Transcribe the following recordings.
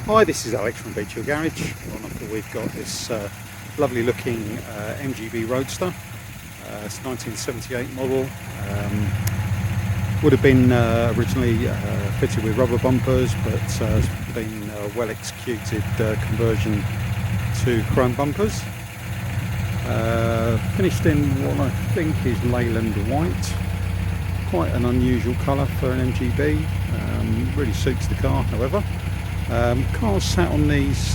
Hi, this is Alex from Beach Hill Garage. On offer we've got this lovely looking MGB Roadster. It's 1978 model. Would have been originally fitted with rubber bumpers, but has been well executed conversion to chrome bumpers. Finished in what I think is Leyland white. Quite an unusual colour for an MGB. Really suits the car, however. Car's sat on these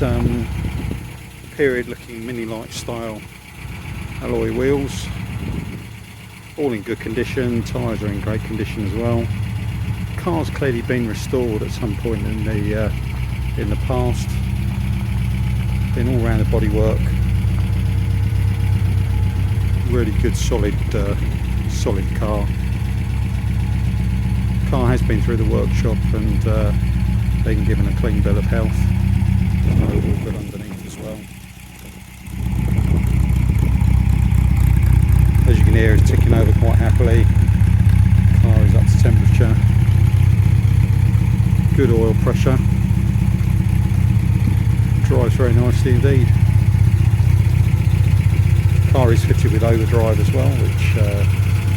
period looking mini light style alloy wheels, all in good condition. Tyres are in great condition as well. Car's clearly been restored at some point in the past. Been all round the bodywork. Really good solid car. Car has been through the workshop and been given a clean bill of health. There's no all good underneath as well. As you can hear, it's ticking over quite happily. Car is up to temperature. Good oil pressure. Drives very nicely indeed. Car is fitted with overdrive as well, which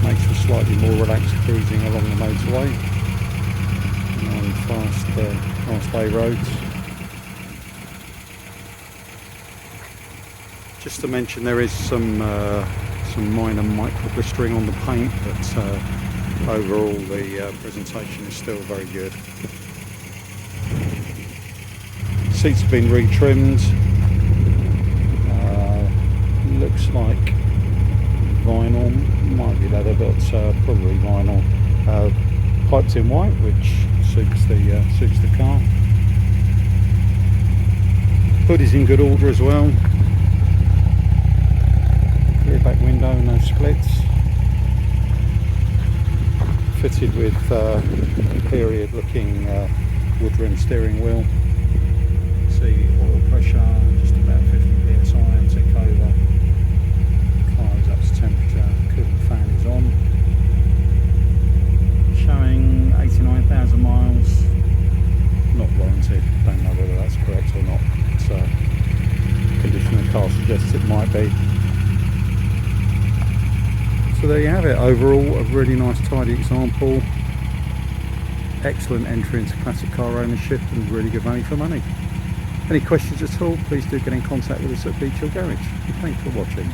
makes for slightly more relaxed cruising along the motorway on fast A roads. Just to mention, there is some minor micro blistering on the paint, but overall the presentation is still very good. Seats have been retrimmed. Looks like vinyl, might be leather, but probably vinyl. Piped in white, which suits the car. Hood is in good order as well. Rear back window, no splits. Fitted with period looking wood rim steering wheel. See oil pressure just about 50 psi, tick over. Car is up to temperature, cooling fan is on. Showing 89,000 miles. Not warranted, don't know whether that's correct or not. Condition of the car suggests it might be. So there you have it. Overall, a really nice tidy example. Excellent entry into classic car ownership and really good value for money. Any questions at all, please do get in contact with us at Beach Hill Garage. Thanks for watching.